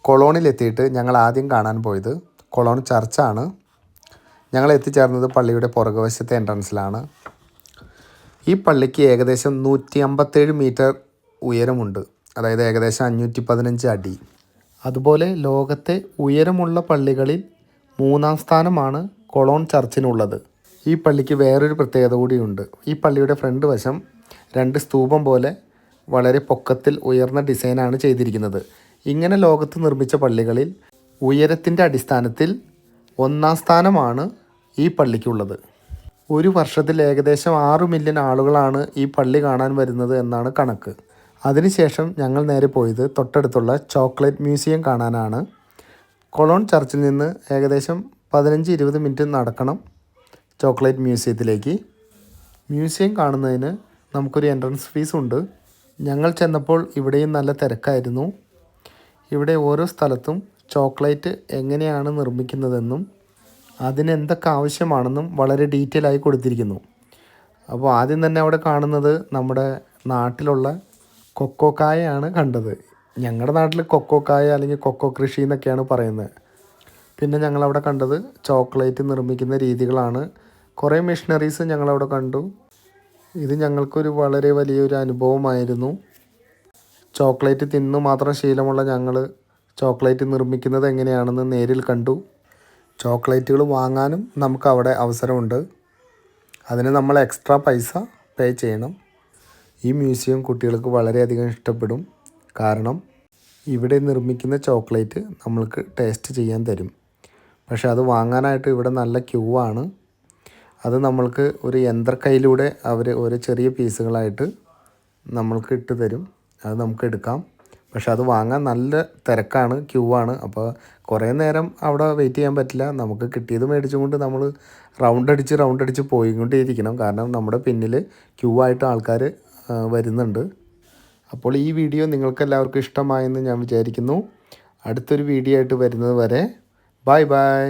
കൊളോണിലെത്തിയിട്ട് ഞങ്ങൾ ആദ്യം കാണാൻ പോയത് കൊളോൺ ചർച്ചാണ്. ഞങ്ങൾ എത്തിച്ചേർന്നത് പള്ളിയുടെ പുറകുവശത്തെ എൻട്രൻസിലാണ്. ഈ പള്ളിക്ക് ഏകദേശം 157 മീറ്റർ ഉയരമുണ്ട്, അതായത് ഏകദേശം 515 അടി. അതുപോലെ ലോകത്തെ ഉയരമുള്ള പള്ളികളിൽ 3-ാം സ്ഥാനമാണ് കൊളോൺ ചർച്ചിനുള്ളത്. ഈ പള്ളിക്ക് വേറൊരു പ്രത്യേകത കൂടിയുണ്ട്. ഈ പള്ളിയുടെ ഫ്രണ്ട് വശം 2 സ്തൂപം പോലെ വളരെ പൊക്കത്തിൽ ഉയർന്ന ഡിസൈനാണ് ചെയ്തിരിക്കുന്നത്. ഇങ്ങനെ ലോകത്ത് നിർമ്മിച്ച പള്ളികളിൽ ഉയരത്തിൻ്റെ അടിസ്ഥാനത്തിൽ 1-ാം സ്ഥാനമാണ് ഈ പള്ളിക്കുള്ളത്. ഒരു വർഷത്തിൽ ഏകദേശം 6 മില്യൺ ആളുകളാണ് ഈ പള്ളി കാണാൻ വരുന്നത് എന്നാണ് കണക്ക്. അതിനുശേഷം ഞങ്ങൾ നേരെ പോയത് തൊട്ടടുത്തുള്ള ചോക്ലേറ്റ് മ്യൂസിയം കാണാനാണ്. കൊളോൺ ചർച്ചിൽ നിന്ന് ഏകദേശം 15-20 മിനിറ്റ് നടക്കണം ചോക്ലേറ്റ് മ്യൂസിയത്തിലേക്ക്. മ്യൂസിയം കാണുന്നതിന് നമുക്കൊരു എൻട്രൻസ് ഫീസ് ഉണ്ട്. ഞങ്ങൾ ചെന്നപ്പോൾ ഇവിടെയും നല്ല തിരക്കായിരുന്നു. ഇവിടെ ഓരോ സ്ഥലത്തും ചോക്ലേറ്റ് എങ്ങനെയാണ് നിർമ്മിക്കുന്നതെന്നും അതിനെന്തൊക്കെ ആവശ്യമാണെന്നും വളരെ ഡീറ്റെയിൽ ആയി കൊടുത്തിരിക്കുന്നു. അപ്പോൾ ആദ്യം തന്നെ അവിടെ കാണുന്നത് നമ്മുടെ നാട്ടിലുള്ള കൊക്കോക്കായാണ് കണ്ടത്. ഞങ്ങളുടെ നാട്ടിൽ കൊക്കോക്കായ അല്ലെങ്കിൽ കൊക്കോ കൃഷി എന്നൊക്കെയാണ് പറയുന്നത്. പിന്നെ ഞങ്ങളവിടെ കണ്ടത് ചോക്ലേറ്റ് നിർമ്മിക്കുന്ന രീതികളാണ്. കുറേ മെഷീനറീസ് ഞങ്ങളവിടെ കണ്ടു. ഇത് ഞങ്ങൾക്കൊരു വളരെ വലിയൊരു അനുഭവമായിരുന്നു. ചോക്ലേറ്റ് തിന്നു മാത്രം ശീലമുള്ള ഞങ്ങൾ ചോക്ലേറ്റ് നിർമ്മിക്കുന്നത് എങ്ങനെയാണെന്ന് നേരിൽ കണ്ടു. ചോക്ലേറ്റുകൾ വാങ്ങാനും നമുക്കവിടെ അവസരമുണ്ട്. അതിന് നമ്മൾ എക്സ്ട്രാ പൈസ പേ ചെയ്യണം. ഈ മ്യൂസിയം കുട്ടികൾക്ക് വളരെയധികം ഇഷ്ടപ്പെടും. കാരണം ഇവിടെ നിർമ്മിക്കുന്ന ചോക്ലേറ്റ് നമ്മൾക്ക് ടേസ്റ്റ് ചെയ്യാൻ തരും. പക്ഷെ അത് വാങ്ങാനായിട്ട് ഇവിടെ നല്ല ക്യൂ ആണ്. അത് നമ്മൾക്ക് ഒരു യന്ത്രക്കൈയിലൂടെ അവർ ഓരോ ചെറിയ പീസുകളായിട്ട് നമ്മൾക്ക് ഇട്ട് തരും. അത് നമുക്ക് എടുക്കാം. പക്ഷെ അത് വാങ്ങാൻ നല്ല തിരക്കാണ്, ക്യൂ ആണ്. അപ്പോൾ കുറേ നേരം അവിടെ വെയിറ്റ് ചെയ്യാൻ പറ്റില്ല. നമുക്ക് കിട്ടിയത് മേടിച്ചുകൊണ്ട് നമ്മൾ റൗണ്ട് അടിച്ച് പോയിക്കൊണ്ടേയിരിക്കണം. കാരണം നമ്മുടെ പിന്നിൽ ക്യൂ ആയിട്ട് ആൾക്കാർ വരുന്നുണ്ട്. അപ്പോൾ ഈ വീഡിയോ നിങ്ങൾക്കെല്ലാവർക്കും ഇഷ്ടമായെന്ന് ഞാൻ വിചാരിക്കുന്നു. അടുത്തൊരു വീഡിയോ ആയിട്ട് വരുന്നത് വരെ ബൈ ബൈ.